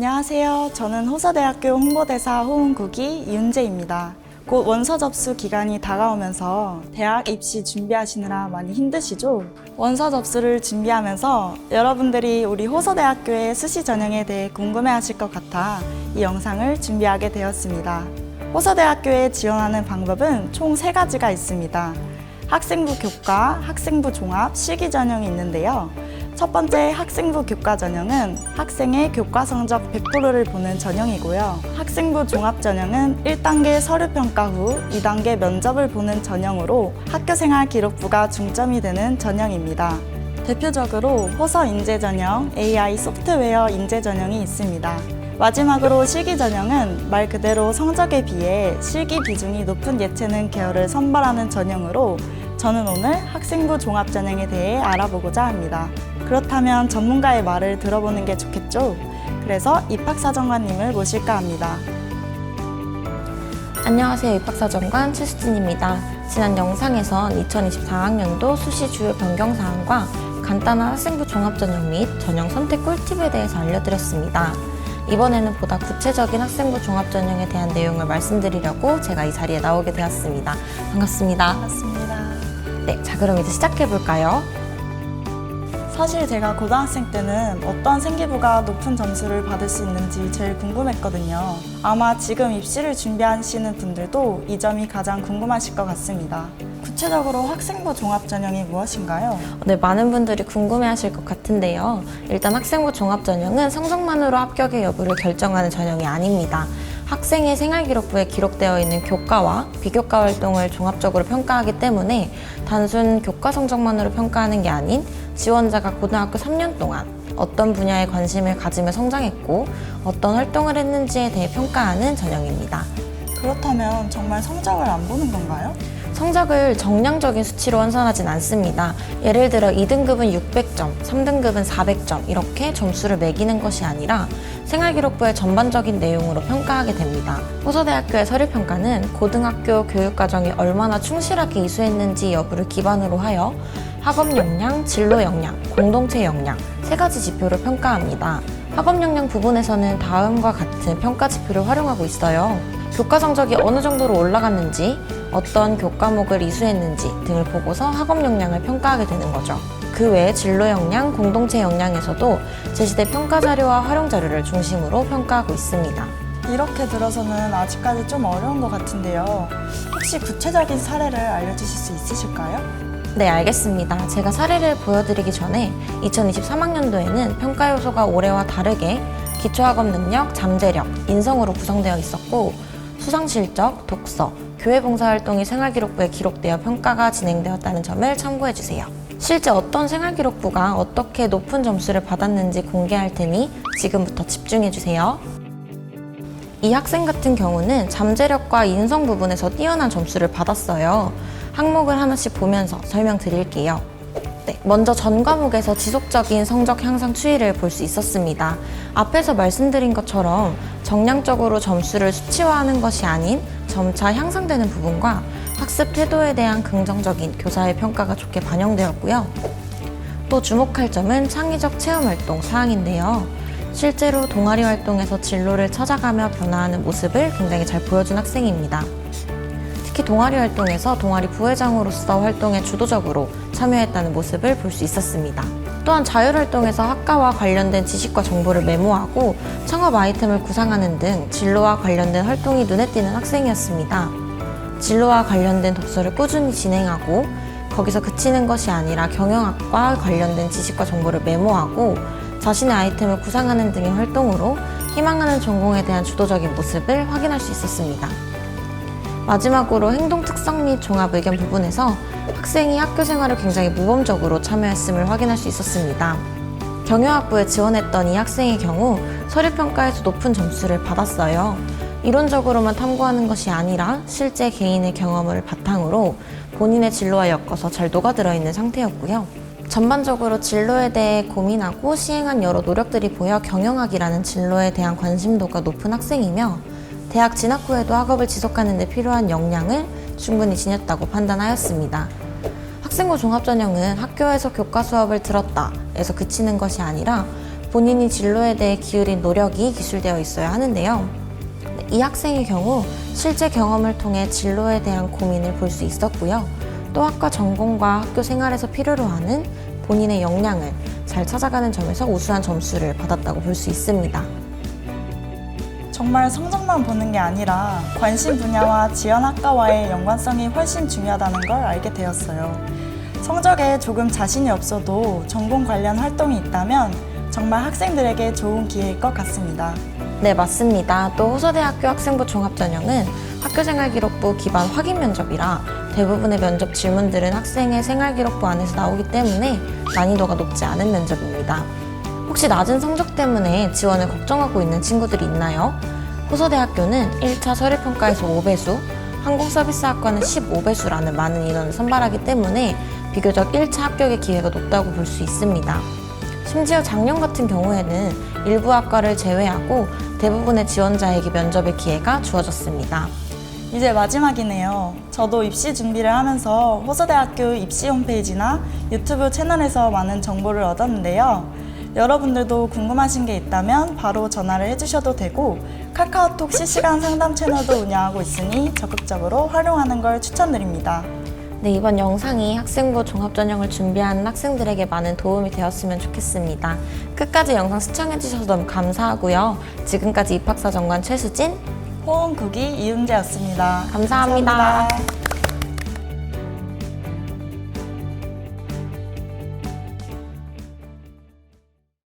안녕하세요. 저는 호서대학교 홍보대사 호은국이 이은재입니다. 곧 원서 접수 기간이 다가오면서 대학 입시 준비하시느라 많이 힘드시죠? 원서 접수를 준비하면서 여러분들이 우리 호서대학교의 수시 전형에 대해 궁금해하실 것 같아 이 영상을 준비하게 되었습니다. 호서대학교에 지원하는 방법은 총 3가지가 있습니다. 학생부 교과, 학생부 종합, 실기 전형이 있는데요. 첫 번째 학생부 교과 전형은 학생의 교과 성적 100%를 보는 전형이고요. 학생부 종합 전형은 1단계 서류 평가 후 2단계 면접을 보는 전형으로 학교생활 기록부가 중점이 되는 전형입니다. 대표적으로 호서 인재 전형, AI 소프트웨어 인재 전형이 있습니다. 마지막으로 실기 전형은 말 그대로 성적에 비해 실기 비중이 높은 예체능 계열을 선발하는 전형으로 저는 오늘 학생부 종합 전형에 대해 알아보고자 합니다. 그렇다면 전문가의 말을 들어보는 게 좋겠죠? 그래서 입학사정관님을 모실까 합니다. 안녕하세요. 입학사정관 최수진입니다. 지난 영상에선 2024학년도 수시 주요 변경사항과 간단한 학생부 종합전형 및 전형 선택 꿀팁에 대해서 알려드렸습니다. 이번에는 보다 구체적인 학생부 종합전형에 대한 내용을 말씀드리려고 제가 이 자리에 나오게 되었습니다. 반갑습니다. 반갑습니다. 네, 자 그럼 이제 시작해볼까요? 사실 제가 고등학생 때는 어떤 생기부가 높은 점수를 받을 수 있는지 제일 궁금했거든요. 아마 지금 입시를 준비하시는 분들도 이 점이 가장 궁금하실 것 같습니다. 구체적으로 학생부 종합전형이 무엇인가요? 네, 많은 분들이 궁금해하실 것 같은데요. 일단 학생부 종합전형은 성적만으로 합격의 여부를 결정하는 전형이 아닙니다. 학생의 생활기록부에 기록되어 있는 교과와 비교과 활동을 종합적으로 평가하기 때문에 단순 교과 성적만으로 평가하는 게 아닌 지원자가 고등학교 3년 동안 어떤 분야에 관심을 가지며 성장했고 어떤 활동을 했는지에 대해 평가하는 전형입니다. 그렇다면 정말 성적을 안 보는 건가요? 성적을 정량적인 수치로 환산하진 않습니다. 예를 들어 2등급은 600점, 3등급은 400점 이렇게 점수를 매기는 것이 아니라 생활기록부의 전반적인 내용으로 평가하게 됩니다. 호서대학교의 서류평가는 고등학교 교육과정이 얼마나 충실하게 이수했는지 여부를 기반으로 하여 학업 역량, 진로 역량, 공동체 역량 3가지 지표를 평가합니다. 학업 역량 부분에서는 다음과 같은 평가 지표를 활용하고 있어요. 교과 성적이 어느 정도로 올라갔는지, 어떤 교과목을 이수했는지 등을 보고서 학업 역량을 평가하게 되는 거죠. 그 외에 진로 역량, 공동체 역량에서도 제시된 평가 자료와 활용 자료를 중심으로 평가하고 있습니다. 이렇게 들어서는 아직까지 좀 어려운 것 같은데요. 혹시 구체적인 사례를 알려주실 수 있으실까요? 네, 알겠습니다. 제가 사례를 보여드리기 전에 2023학년도에는 평가 요소가 올해와 다르게 기초학업 능력, 잠재력, 인성으로 구성되어 있었고 수상실적, 독서, 교회 봉사활동이 생활기록부에 기록되어 평가가 진행되었다는 점을 참고해주세요. 실제 어떤 생활기록부가 어떻게 높은 점수를 받았는지 공개할 테니 지금부터 집중해주세요. 이 학생 같은 경우는 잠재력과 인성 부분에서 뛰어난 점수를 받았어요. 항목을 하나씩 보면서 설명드릴게요. 네, 먼저 전 과목에서 지속적인 성적 향상 추이를 볼 수 있었습니다. 앞에서 말씀드린 것처럼 정량적으로 점수를 수치화하는 것이 아닌 점차 향상되는 부분과 학습 태도에 대한 긍정적인 교사의 평가가 좋게 반영되었고요. 또 주목할 점은 창의적 체험활동 사항인데요. 실제로 동아리 활동에서 진로를 찾아가며 변화하는 모습을 굉장히 잘 보여준 학생입니다. 특히 동아리 활동에서 동아리 부회장으로서 활동에 주도적으로 참여했다는 모습을 볼 수 있었습니다. 또한 자율활동에서 학과와 관련된 지식과 정보를 메모하고 창업 아이템을 구상하는 등 진로와 관련된 활동이 눈에 띄는 학생이었습니다. 진로와 관련된 독서를 꾸준히 진행하고 거기서 그치는 것이 아니라 경영학과 관련된 지식과 정보를 메모하고 자신의 아이템을 구상하는 등의 활동으로 희망하는 전공에 대한 주도적인 모습을 확인할 수 있었습니다. 마지막으로 행동 특성 및 종합 의견 부분에서 학생이 학교 생활을 굉장히 모범적으로 참여했음을 확인할 수 있었습니다. 경영학부에 지원했던 이 학생의 경우 서류평가에서 높은 점수를 받았어요. 이론적으로만 탐구하는 것이 아니라 실제 개인의 경험을 바탕으로 본인의 진로와 엮어서 잘 녹아들어 있는 상태였고요. 전반적으로 진로에 대해 고민하고 시행한 여러 노력들이 보여 경영학이라는 진로에 대한 관심도가 높은 학생이며 대학 진학 후에도 학업을 지속하는 데 필요한 역량을 충분히 지녔다고 판단하였습니다. 학생부 종합전형은 학교에서 교과 수업을 들었다 에서 그치는 것이 아니라 본인이 진로에 대해 기울인 노력이 기술되어 있어야 하는데요. 이 학생의 경우 실제 경험을 통해 진로에 대한 고민을 볼 수 있었고요. 또 학과 전공과 학교 생활에서 필요로 하는 본인의 역량을 잘 찾아가는 점에서 우수한 점수를 받았다고 볼 수 있습니다. 정말 성적만 보는 게 아니라 관심 분야와 지원 학과와의 연관성이 훨씬 중요하다는 걸 알게 되었어요. 성적에 조금 자신이 없어도 전공 관련 활동이 있다면 정말 학생들에게 좋은 기회일 것 같습니다. 네, 맞습니다. 또 호서대학교 학생부 종합전형은 학교생활기록부 기반 확인 면접이라 대부분의 면접 질문들은 학생의 생활기록부 안에서 나오기 때문에 난이도가 높지 않은 면접입니다. 혹시 낮은 성적 때문에 지원을 걱정하고 있는 친구들이 있나요? 호서대학교는 1차 서류평가에서 5배수, 항공서비스학과는 15배수라는 많은 인원을 선발하기 때문에 비교적 1차 합격의 기회가 높다고 볼 수 있습니다. 심지어 작년 같은 경우에는 일부 학과를 제외하고 대부분의 지원자에게 면접의 기회가 주어졌습니다. 이제 마지막이네요. 저도 입시 준비를 하면서 호서대학교 입시 홈페이지나 유튜브 채널에서 많은 정보를 얻었는데요. 여러분들도 궁금하신 게 있다면 바로 전화를 해주셔도 되고 카카오톡 실시간 상담 채널도 운영하고 있으니 적극적으로 활용하는 걸 추천드립니다. 네, 이번 영상이 학생부 종합전형을 준비하는 학생들에게 많은 도움이 되었으면 좋겠습니다. 끝까지 영상 시청해주셔서 너무 감사하고요. 지금까지 입학사정관 최수진, 호응국이 이은재였습니다. 감사합니다.